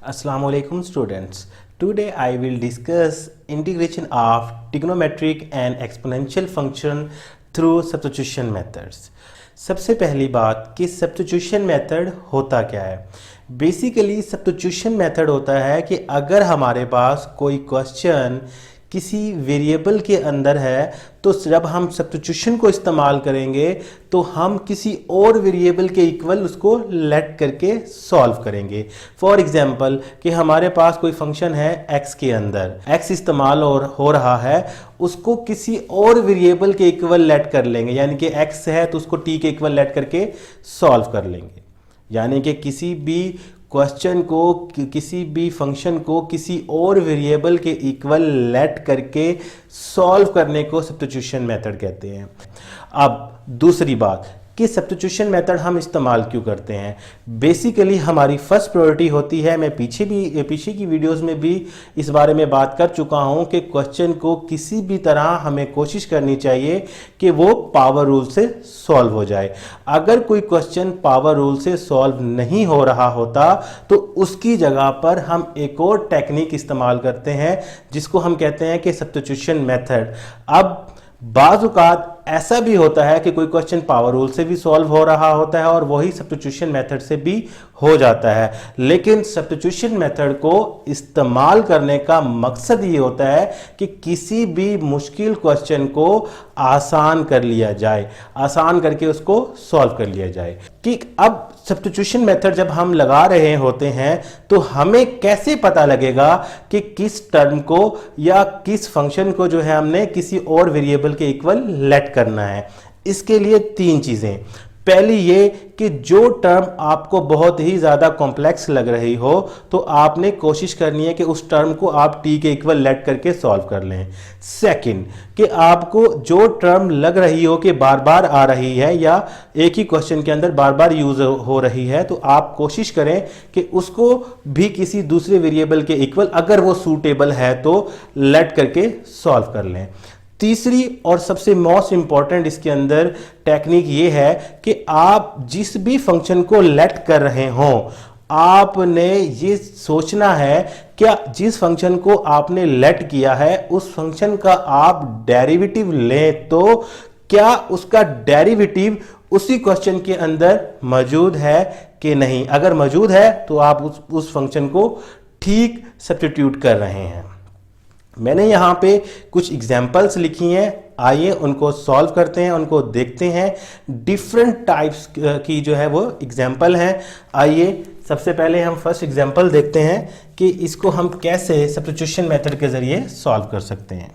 Assalamu alaikum students. Today I will discuss integration of trigonometric and exponential function through substitution methods. सबसे पहली बात कि substitution method होता क्या है। बेसिकली substitution method होता है कि अगर हमारे पास कोई क्वेश्चन किसी वेरिएबल के अंदर है तो जब हम सब्स्टिट्यूशन को इस्तेमाल करेंगे तो हम किसी और वेरिएबल के इक्वल उसको लेट करके सॉल्व करेंगे। फॉर एग्जांपल कि हमारे पास कोई फंक्शन है x के अंदर, x इस्तेमाल और हो रहा है, उसको किसी और वेरिएबल के इक्वल लेट कर लेंगे, यानी कि x है तो उसको t के इक्वल लेट करके सॉल्व कर लेंगे। यानी कि किसी भी क्वेश्चन को, किसी भी फंक्शन को किसी और वेरिएबल के इक्वल लेट करके सॉल्व करने को सब्स्टिट्यूशन मेथड कहते हैं। अब दूसरी बात कि सब्स्टिट्यूशन मेथड हम इस्तेमाल क्यों करते हैं। बेसिकली हमारी फर्स्ट प्रायोरिटी होती है, मैं पीछे की वीडियोस में भी इस बारे में बात कर चुका हूं कि क्वेश्चन को किसी भी तरह हमें कोशिश करनी चाहिए कि वो पावर रूल से सॉल्व हो जाए। अगर कोई क्वेश्चन पावर रूल से सॉल्व नहीं हो रहा होता तो उसकी जगह पर हम एक और टेक्निक इस्तेमाल करते हैं जिसको हम कहते हैं कि सब्स्टिट्यूशन मेथड। अब बाज़ औक़ात ऐसा भी होता है कि कोई क्वेश्चन पावर रूल से भी सॉल्व हो रहा होता है और वही सब्स्टिट्यूशन मेथड से भी हो जाता है, लेकिन सब्स्टिट्यूशन मेथड को इस्तेमाल करने का मकसद ये होता है कि किसी भी मुश्किल क्वेश्चन को आसान कर लिया जाए, आसान करके उसको सॉल्व कर लिया जाए। कि अब सब्स्टिट्यूशन मेथड जब हम लगा रहे होते हैं तो हमें कैसे पता लगेगा कि किस टर्म को या किस फंक्शन को जो है हमने किसी और वेरिएबल के इक्वल लेट करना है। इसके लिए तीन चीजें। पहली ये कि जो टर्म आपको बहुत ही ज़्यादा कॉम्प्लेक्स लग रही हो तो आपने कोशिश करनी है कि उस टर्म को आप टी के इक्वल लेट करके सॉल्व कर लें। सेकंड कि आपको जो टर्म लग रही हो कि बार बार आ रही है या एक ही क्वेश्चन के अंदर बार बार यूज हो रही है तो आप कोशिश करें कि उसको भी किसी दूसरे वेरिएबल के इक्वल, अगर वो सूटेबल है तो, लेट करके सॉल्व कर लें। तीसरी और सबसे मोस्ट इंपॉर्टेंट इसके अंदर टेक्निक ये है कि आप जिस भी फंक्शन को लेट कर रहे हों आपने ये सोचना है क्या जिस फंक्शन को आपने लेट किया है उस फंक्शन का आप डेरिवेटिव लें तो क्या उसका डेरिवेटिव उसी क्वेश्चन के अंदर मौजूद है कि नहीं। अगर मौजूद है तो आप उस फंक्शन को ठीक सब्स्टिट्यूट कर रहे हैं। मैंने यहाँ पे कुछ एग्जाम्पल्स लिखी हैं, आइए उनको सॉल्व करते हैं, उनको देखते हैं। डिफरेंट टाइप्स की जो है वो एग्जाम्पल हैं। आइए सबसे पहले हम फर्स्ट एग्जाम्पल देखते हैं कि इसको हम कैसे सब्स्टिट्यूशन मेथड के ज़रिए सॉल्व कर सकते हैं।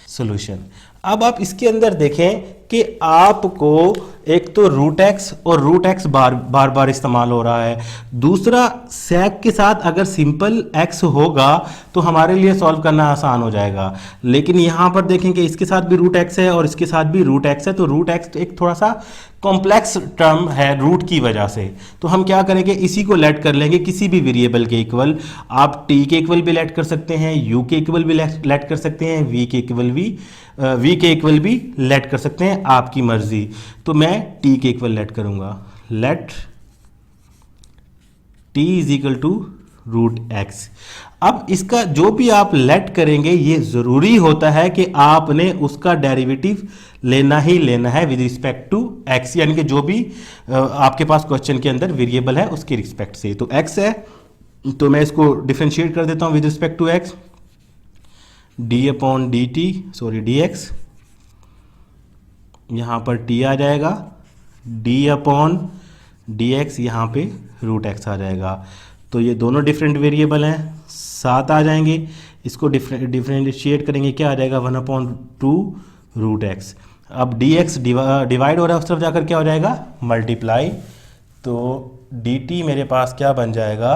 सॉल्यूशन। अब आप इसके अंदर देखें कि आपको एक तो रूट एक्स और रूट एक्स बार बार इस्तेमाल हो रहा है। दूसरा सेक के साथ अगर सिंपल एक्स होगा तो हमारे लिए सॉल्व करना आसान हो जाएगा, लेकिन यहाँ पर देखें कि इसके साथ भी रूट एक्स है और इसके साथ भी रूट एक्स है, तो रूट एक्स एक थोड़ा सा कॉम्प्लेक्स टर्म है रूट की वजह से। तो हम क्या करेंगे, इसी को लेट कर लेंगे किसी भी वेरिएबल के इक्वल। आप टी के इक्वल भी लेट कर सकते हैं, यू के इक्वल भी लेट कर सकते हैं, वी के इक्वल भी लेट कर सकते हैं, आपकी मर्जी। तो मैं टी के इक्वल लेट करूंगा। Let T is equal to root X. अब इसका जो भी आप लेट करेंगे ये जरूरी होता है कि आपने उसका डेरिवेटिव लेना ही लेना है विद रिस्पेक्ट टू एक्स, यानी कि जो भी आपके पास क्वेश्चन के अंदर वेरिएबल है उसके रिस्पेक्ट से। तो एक्स है तो मैं इसको डिफरेंशिएट कर देता हूं with respect to X, D upon D T, sorry D X, यहाँ पर टी आ जाएगा, डी अपॉन डी एक्स, यहाँ पे रूट एक्स आ जाएगा। तो ये दोनों डिफरेंट वेरिएबल हैं, साथ आ जाएंगे। इसको डिफरेंशिएट करेंगे, क्या आ जाएगा, 1/2 रूट एक्स। अब डी एक्स डिवाइड हो रहा है, उस तरफ जाकर क्या हो जाएगा, मल्टीप्लाई। तो डी टी मेरे पास क्या बन जाएगा,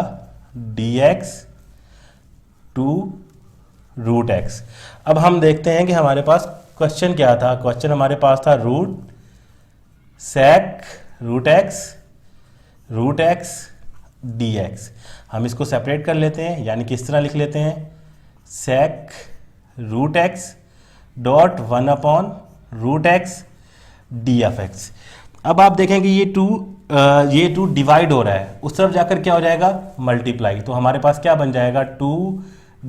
D X two root X. अब हम देखते हैं कि हमारे पास क्वेश्चन क्या था। क्वेश्चन हमारे पास था root sec root X D X. हम इसको सेपरेट कर लेते हैं, यानी कि इस तरह लिख लेते हैं, सेक रूट एक्स डॉट 1/रूट एक्स डी एफ एक्स। अब आप देखेंगे ये टू डिवाइड हो रहा है, उस तरफ जाकर क्या हो जाएगा, मल्टीप्लाई। तो हमारे पास क्या बन जाएगा, 2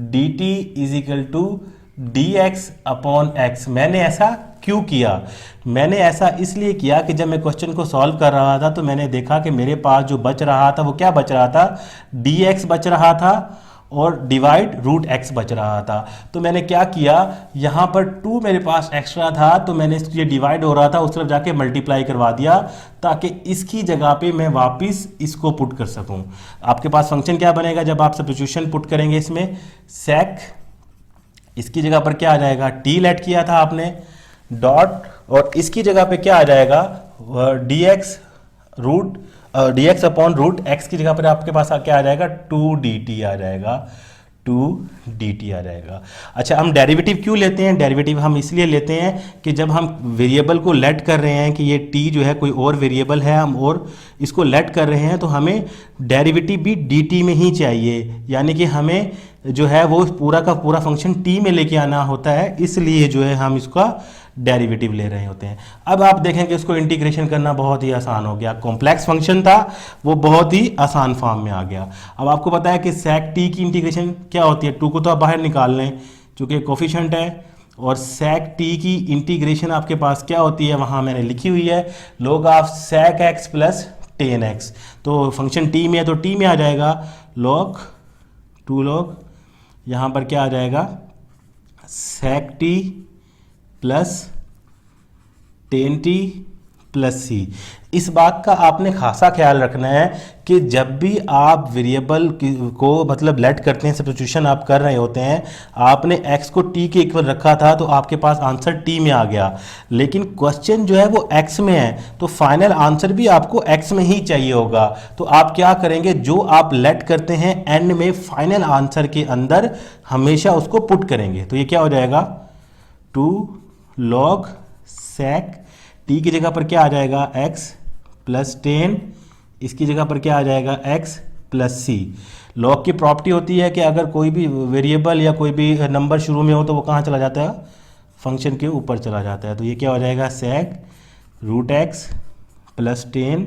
dt is equal to D X upon X. मैंने ऐसा क्यों किया, मैंने ऐसा इसलिए किया कि जब मैं क्वेश्चन को सॉल्व कर रहा था तो मैंने देखा कि मेरे पास जो बच रहा था वो क्या बच रहा था, डी एक्स बच रहा था और डिवाइड रूट एक्स बच रहा था। तो मैंने क्या किया, यहाँ पर 2 मेरे पास एक्स्ट्रा था तो मैंने ये डिवाइड हो रहा था उस तरफ जाके मल्टीप्लाई करवा दिया, ताकि इसकी जगह पे मैं वापस इसको पुट कर सकूं। आपके पास फंक्शन क्या बनेगा जब आप सब्स्टिट्यूशन पुट करेंगे इसमें, सेक, इसकी जगह पर क्या आ जाएगा, टी लेट किया था आपने, डॉट, और इसकी जगह पे क्या आ जाएगा, D X root D X upon root X की जगह पर आपके पास क्या आ जाएगा, 2 dt आ जाएगा, 2 dt आ जाएगा। अच्छा, हम डेरिवेटिव क्यों लेते हैं, डेरिवेटिव हम इसलिए लेते हैं कि जब हम वेरिएबल को लेट कर रहे हैं कि ये t जो है कोई और वेरिएबल है, हम और इसको लेट कर रहे हैं तो हमें डेरिवेटिव भी dt में ही चाहिए, यानी कि हमें जो है वो पूरा का पूरा फंक्शन t में लेके आना होता है, इसलिए जो है हम इसका डेरिवेटिव ले रहे होते हैं। अब आप देखें कि उसको इंटीग्रेशन करना बहुत ही आसान हो गया, कॉम्प्लेक्स फंक्शन था वो बहुत ही आसान फॉर्म में आ गया। अब आपको पता है कि सेक टी की इंटीग्रेशन क्या होती है, 2 को तो आप बाहर निकाल लें चूँकि कोफिशिएंट है, और सेक टी की इंटीग्रेशन आपके पास क्या होती है, वहाँ मैंने लिखी हुई है log of sec X plus ten X. तो फंक्शन टी में है तो टी में आ जाएगा log 2 log, यहाँ पर क्या आ जाएगा, सेक टी प्लस 10t प्लस सी। इस बात का आपने खासा ख्याल रखना है कि जब भी आप वेरिएबल को मतलब लेट करते हैं, सब्स्टिट्यूशन आप कर रहे होते हैं, आपने x को t के इक्वल रखा था तो आपके पास आंसर t में आ गया, लेकिन क्वेश्चन जो है वो x में है तो फाइनल आंसर भी आपको x में ही चाहिए होगा। तो आप क्या करेंगे, जो आप लेट करते हैं एंड में फाइनल आंसर के अंदर हमेशा उसको पुट करेंगे। तो ये क्या हो जाएगा, 2 log सेक टी की जगह पर क्या आ जाएगा, x प्लस 10, इसकी जगह पर क्या आ जाएगा, x प्लस सी। लॉग की प्रॉपर्टी होती है कि अगर कोई भी वेरिएबल या कोई भी नंबर शुरू में हो तो वो कहाँ चला जाता है, फंक्शन के ऊपर चला जाता है। तो ये क्या हो जाएगा, sec root x plus 10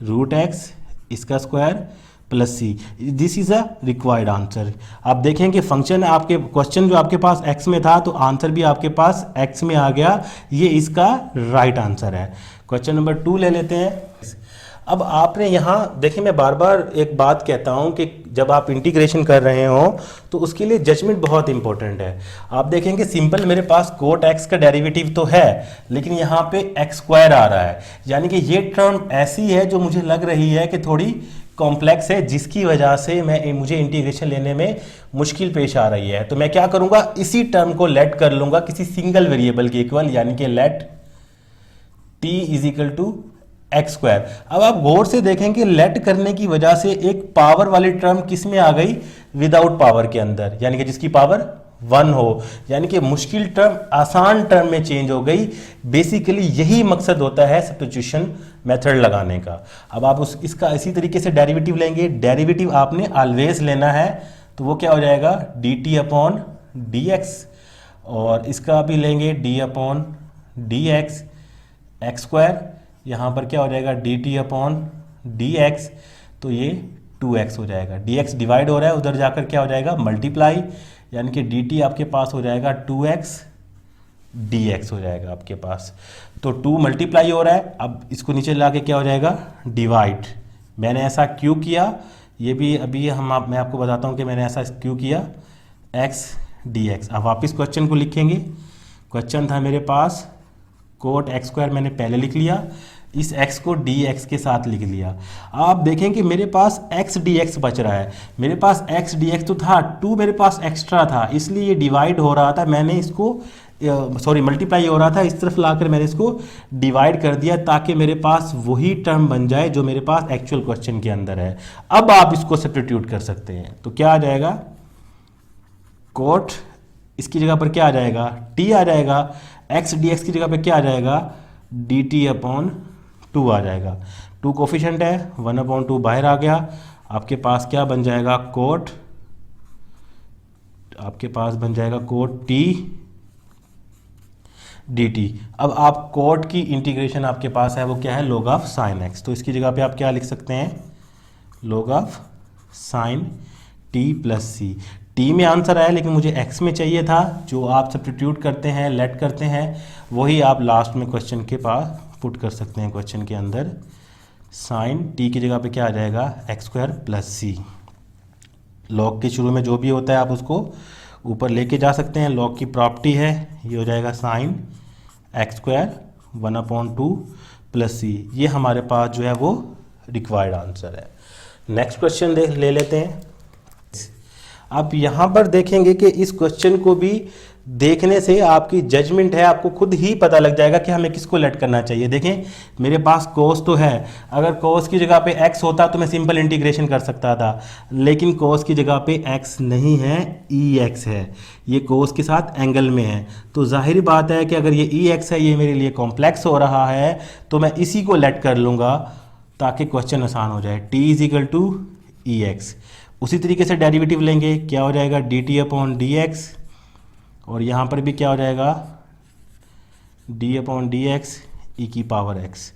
root x इसका square plus c. This is a required answer. आप देखें कि फंक्शन आपके क्वेश्चन जो आपके पास x में था तो आंसर भी आपके पास x में आ गया, ये इसका राइट आंसर है। क्वेश्चन नंबर 2 ले लेते हैं। अब आपने यहाँ देखिए, मैं बार बार एक बात कहता हूँ कि जब आप इंटीग्रेशन कर रहे हो तो उसके लिए जजमेंट बहुत इंपॉर्टेंट है। आप देखेंगे सिंपल मेरे पास कोट एक्स का डेरिवेटिव तो है, लेकिन यहाँ पे एक्स स्क्वायर आ रहा है, यानी कि ये टर्म ऐसी है जो मुझे लग रही है कि थोड़ी कॉम्प्लेक्स है, जिसकी वजह से मुझे इंटीग्रेशन लेने में मुश्किल पेश आ रही है। तो मैं क्या करूँगा, इसी टर्म को लेट कर लूँगा किसी सिंगल वेरिएबल के इक्वल, यानी कि let t is equal to x square. अब आप गौर से देखेंगे लेट करने की वजह से एक पावर वाली टर्म किस में आ गई, विदाउट पावर के अंदर, यानी कि जिसकी पावर 1 हो, यानी कि मुश्किल टर्म आसान टर्म में चेंज हो गई। बेसिकली यही मकसद होता है सब्स्टिट्यूशन मेथड लगाने का। अब आप इसका इसी तरीके से डेरिवेटिव लेंगे, डेरिवेटिव आपने ऑलवेज लेना है, तो वो क्या हो जाएगा, dt अपॉन डी एक्स, और इसका भी लेंगे d upon D x x square, यहाँ पर क्या हो जाएगा dt अपॉन डी एक्स, तो ये 2x हो जाएगा। dx डिवाइड हो रहा है, उधर जाकर क्या हो जाएगा मल्टीप्लाई, यानी कि dt आपके पास हो जाएगा 2x dx हो जाएगा आपके पास। तो 2 मल्टीप्लाई हो रहा है, अब इसको नीचे ला के क्या हो जाएगा डिवाइड। मैंने ऐसा क्यों किया, ये भी अभी मैं आपको बताता हूँ कि मैंने ऐसा क्यों किया, x dx। अब वापस क्वेश्चन को लिखेंगे। क्वेश्चन था मेरे पास कोट एक्स स्क्वायर, मैंने पहले लिख लिया, इस x को dx के साथ लिख लिया। आप देखें कि मेरे पास x dx बच रहा है, मेरे पास x dx तो था, 2 मेरे पास एक्स्ट्रा था, इसलिए ये डिवाइड हो रहा था, मैंने इसको मल्टीप्लाई हो रहा था, इस तरफ लाकर मैंने इसको डिवाइड कर दिया ताकि मेरे पास वही टर्म बन जाए जो मेरे पास एक्चुअल क्वेश्चन के अंदर है। अब आप इसको सब्स्टिट्यूट कर सकते हैं, तो क्या आ जाएगा, कोट इसकी जगह पर क्या आ जाएगा, t आ जाएगा, x dx की जगह पर क्या आ जाएगा, dt अपॉन 2 आ जाएगा। 2 कोफिशिएंट है, 1 अपॉन 2 बाहर आ गया, आपके पास क्या बन जाएगा, कोट, आपके पास बन जाएगा कोट t dt। अब आप कॉट की इंटीग्रेशन आपके पास है वो क्या है, log ऑफ साइन x। तो इसकी जगह पे आप क्या लिख सकते हैं, log of sine t plus C. t में आंसर आया लेकिन मुझे x में चाहिए था, जो आप सब्स्टिट्यूट करते हैं, लेट करते हैं, वही आप लास्ट में क्वेश्चन के पास पुट कर सकते हैं। क्वेश्चन के अंदर साइन t की जगह पे क्या आ जाएगा, एक्स स्क्वायर प्लस सी। लॉग के शुरू में जो भी होता है आप उसको ऊपर लेके जा सकते हैं, लॉग की प्रॉपर्टी है। ये हो जाएगा साइन एक्स स्क्वायर 1/2 प्लस सी। ये हमारे पास जो है वो रिक्वायर्ड आंसर है। नेक्स्ट क्वेश्चन ले लेते हैं। आप यहाँ पर देखेंगे कि इस क्वेश्चन को भी देखने से आपकी जजमेंट है, आपको खुद ही पता लग जाएगा कि हमें किसको लेट करना चाहिए। देखें मेरे पास कोस तो है, अगर कोस की जगह पे x होता तो मैं सिंपल इंटीग्रेशन कर सकता था, लेकिन कोस की जगह पे x नहीं है, ex है। ये कोस के साथ एंगल में है, तो जाहिर बात है कि अगर ये ex है, ये मेरे लिए कॉम्प्लेक्स हो रहा है, तो मैं इसी को लेट कर लूँगा ताकि क्वेश्चन आसान हो जाए। t = ex। उसी तरीके से डेरिवेटिव लेंगे, क्या हो जाएगा, dt/dx, और यहाँ पर भी क्या हो जाएगा, d/dx e⁻x।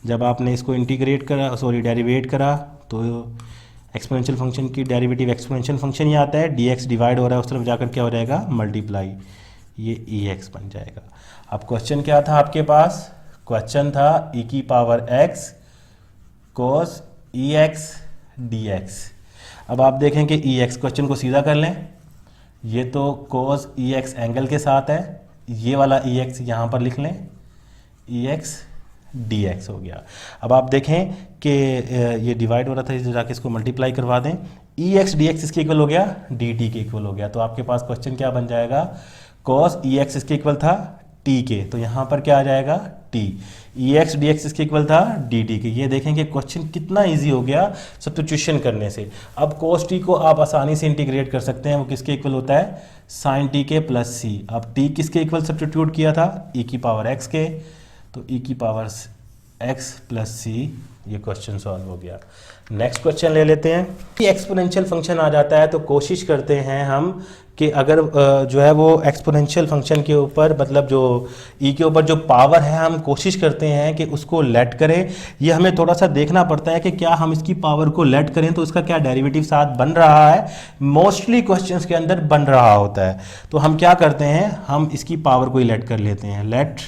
जब आपने इसको इंटीग्रेट करा, डेरिवेट करा, तो एक्सपोनेंशियल फंक्शन की डेरिवेटिव एक्सपोनेंशियल फंक्शन ही आता है, dx डिवाइड हो रहा है उस तरफ जाकर क्या हो जाएगा, मल्टीप्लाई, ये ex बन जाएगा। अब क्वेश्चन क्या था आपके पास, क्वेश्चन था e⁻x cos ex dx। अब आप देखें कि ex, क्वेश्चन को सीधा कर लें, ये तो cos ex एंगल के साथ है, ये वाला ex यहाँ पर लिख लें, ex dx हो गया। अब आप देखें कि ये डिवाइड हो रहा था, इसे जाके इसको मल्टीप्लाई करवा दें, ex dx इसके इक्वल हो गया, dt के इक्वल हो गया। तो आपके पास क्वेश्चन क्या बन जाएगा, cos ex इसके इक्वल था t के, तो यहाँ पर क्या आ जाएगा, t। ex dx इसके इक्वल था dt के। ये देखें कि क्वेश्चन कितना इजी हो गया सब्स्टिट्यूशन करने से। अब cos t को आप आसानी से इंटीग्रेट कर सकते हैं, वो किसके इक्वल होता है, sin t के प्लस c। अब t किसके इक्वल सब्स्टिट्यूट किया था, e⁻x के, तो e⁻x प्लस c। ये क्वेश्चन सॉल्व हो गया। नेक्स्ट क्वेश्चन ले लेते हैं कि एक्सपोनेंशियल फंक्शन आ जाता है तो कोशिश करते हैं हम कि अगर जो है वो एक्सपोनेंशियल फंक्शन के ऊपर, मतलब जो e के ऊपर जो पावर है, हम कोशिश करते हैं कि उसको लेट करें। ये हमें थोड़ा सा देखना पड़ता है कि क्या हम इसकी पावर को लेट करें तो उसका क्या डेरिवेटिव साथ बन रहा है। मोस्टली क्वेश्चंस के अंदर बन रहा होता है, तो हम क्या करते हैं, हम इसकी पावर को ही लेट कर लेते हैं। Late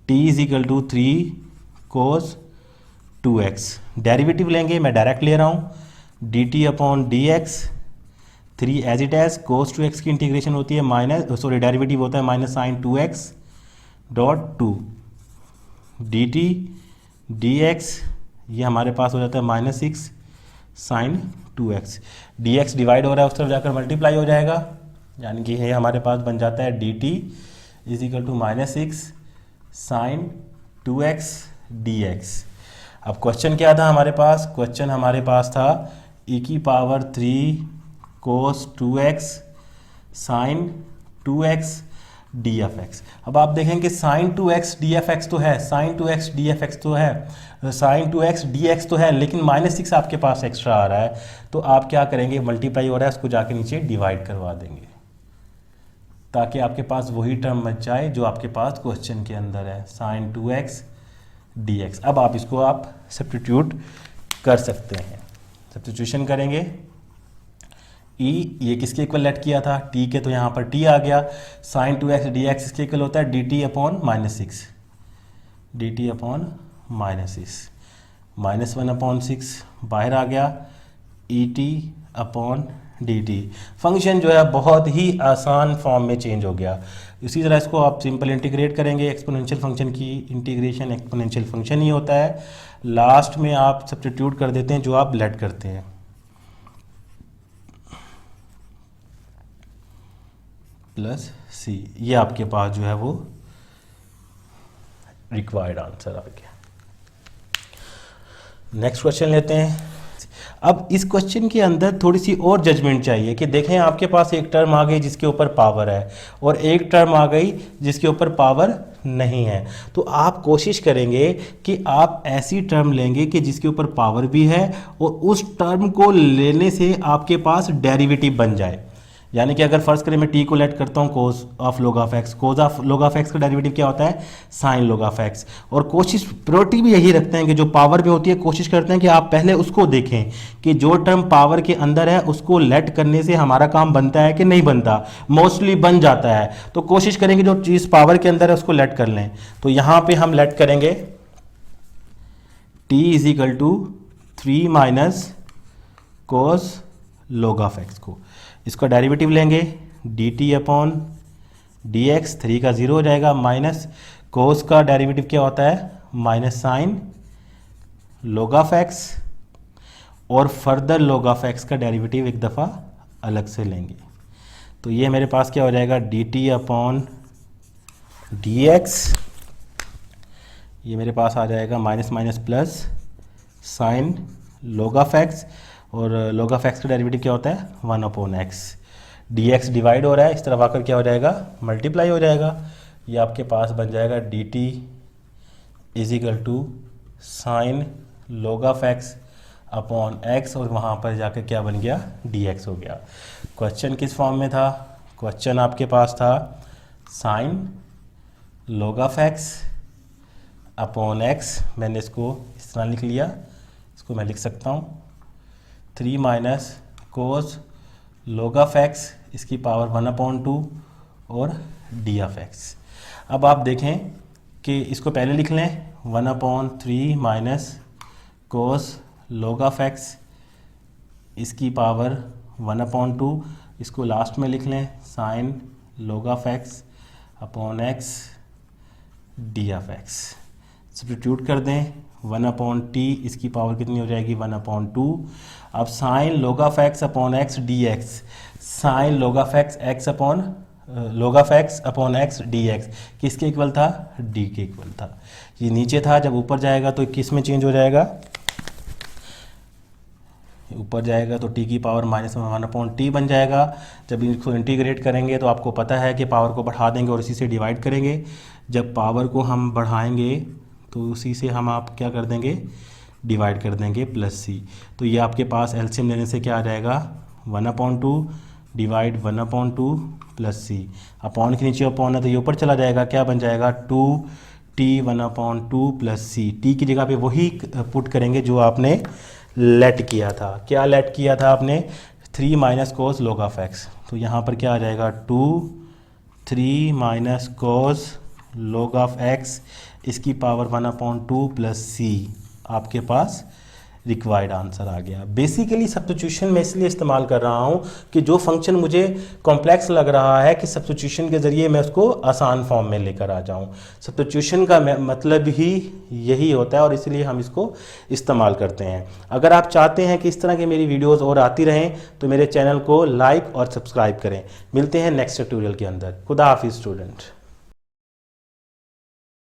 t = 3 cos 2x। Derivative लेंगे, मैं डायरेक्ट ले रहा हूँ, dt/dx 3 as it as, cos 2x की इंटीग्रेशन होती है डेरिवेटिव होता है -sin 2x (2) dt dx, ये हमारे पास हो जाता है -6 sin 2x। dx डिवाइड हो रहा है, उस तरफ जाकर मल्टीप्लाई हो जाएगा, यानी कि ये हमारे पास बन जाता है dt = -6 sin 2x dx। अब क्वेश्चन क्या था हमारे पास, क्वेश्चन हमारे पास था e⁻3 cos 2x sin 2x dfx। अब आप देखें कि sin 2x dfx तो है, sin 2x dfx तो है, sin 2x dx तो है, लेकिन -6 आपके पास एक्स्ट्रा आ रहा है, तो आप क्या करेंगे, मल्टीप्लाई हो रहा है, उसको जाके नीचे डिवाइड करवा देंगे ताकि आपके पास वही टर्म बच जाए जो आपके पास क्वेश्चन के अंदर है, sin 2x dx। अब आप इसको आप सब्स्टिट्यूट कर सकते हैं। सब्स्टिट्यूशन करेंगे, e ये किसके इक्वल लेट किया था, t के, तो यहाँ पर t आ गया। sin 2x dx इसके इक्वल होता है dt/-6, dt/-6, -1/6 बाहर आ गया, et/dt। फंक्शन जो है बहुत ही आसान फॉर्म में चेंज हो गया। इसी तरह इसको आप सिंपल इंटीग्रेट करेंगे, एक्सपोनेंशियल फंक्शन की इंटीग्रेशन एक्सपोनेंशियल फंक्शन ही होता है। लास्ट में आप सब्स्टिट्यूट कर देते हैं जो आप लेट करते हैं, प्लस c। ये आपके पास जो है वो रिक्वायर्ड आंसर आ गया। नेक्स्ट क्वेश्चन लेते हैं। अब इस क्वेश्चन के अंदर थोड़ी सी और जजमेंट चाहिए कि देखें आपके पास एक टर्म आ गई जिसके ऊपर पावर है और एक टर्म आ गई जिसके ऊपर पावर नहीं है, तो आप कोशिश करेंगे कि आप ऐसी टर्म लेंगे कि जिसके ऊपर पावर भी है और उस टर्म को लेने से आपके पास डेरिवेटिव बन जाए। यानी कि अगर फर्स्ट करें मैं t को लेट करता हूँ cos of log of x, cos of log of x का डेरिवेटिव क्या होता है, sin log ऑफ x। और कोशिश प्रायोरिटी भी यही रखते हैं कि जो पावर में होती है कोशिश करते हैं कि आप पहले उसको देखें कि जो टर्म पावर के अंदर है उसको लेट करने से हमारा काम बनता है कि नहीं बनता, मोस्टली बन जाता है। तो कोशिश करेंगे जो चीज़ पावर के अंदर है उसको लेट कर लें। तो यहाँ पे हम लेट करेंगे t is equal to 3 minus cos log of x को, इसका डेरिवेटिव लेंगे dt अपॉन dx, 3 का 0 हो जाएगा, माइनस कोस का डेरिवेटिव क्या होता है, minus sine log of x, और फर्दर log ऑफ x का डेरिवेटिव एक दफ़ा अलग से लेंगे। तो ये मेरे पास क्या हो जाएगा dt अपॉन dx, ये मेरे पास आ जाएगा minus minus plus sign log of x, और log ऑफ x का डेरिवेटिव क्या होता है 1 अपॉन x, dx डिवाइड हो रहा है, इस तरफ आकर क्या हो जाएगा मल्टीप्लाई हो जाएगा। ये आपके पास बन जाएगा dt is equal to sine log of x upon x, और वहाँ पर जाकर क्या बन गया dx हो गया। क्वेश्चन किस फॉर्म में था, क्वेश्चन आपके पास था sine log of x upon x, मैंने इसको इस तरह लिख लिया, इसको मैं लिख सकता हूँ 3 minus cos log of x, इसकी पावर 1 अपॉन 2 और d ऑफ x। अब आप देखें कि इसको पहले लिख लें 1 upon 3 minus cos log of x, इसकी पावर 1 अपॉन 2, इसको लास्ट में लिख लें sine log of x upon x d of x। Substitute कर दें 1 अपॉन t, इसकी पावर कितनी हो जाएगी 1 अपॉन 2। अब sine log of x upon x dx, sine log of x upon log of x upon x dx किसके equal था, d के इक्वल था। ये नीचे था, जब ऊपर जाएगा तो किस में चेंज हो जाएगा, ऊपर जाएगा तो t की पावर माइनस 1 अपॉन t बन जाएगा। जब इसको इंटीग्रेट करेंगे तो आपको पता है कि पावर को बढ़ा देंगे और इसी से डिवाइड करेंगे। जब पावर को हम बढ़ाएंगे तो उसी से हम आप क्या कर देंगे डिवाइड कर देंगे प्लस c। तो ये आपके पास एलसीएम लेने से क्या आ जाएगा 1 upon 2 divide 1 upon 2 plus c। Upon के नीचे अपॉन है तो ये ऊपर चला जाएगा, क्या बन जाएगा 2t 1 upon 2 plus c। t की जगह पे वही पुट करेंगे जो आपने लेट किया था। क्या लेट किया था आपने 3 minus cos log of x, तो यहाँ पर क्या आ जाएगा 2 3 minus cos log of x, इसकी पावर 1 अपॉन 2 प्लस c, आपके पास रिक्वायर्ड आंसर आ गया। बेसिकली सब्स्टिट्यूशन मैं इसलिए इस्तेमाल कर रहा हूँ कि जो फंक्शन मुझे कॉम्प्लेक्स लग रहा है कि सब्स्टिट्यूशन के ज़रिए मैं उसको आसान फॉर्म में लेकर आ जाऊँ। सब्स्टिट्यूशन का मतलब ही यही होता है और इसलिए हम इसको इस्तेमाल करते हैं। अगर आप चाहते हैं कि इस तरह की मेरी वीडियोज़ और आती रहें तो मेरे चैनल को लाइक और सब्सक्राइब करें। मिलते हैं नेक्स्ट ट्यूटोरियल के अंदर। खुदा हाफिज़ स्टूडेंट।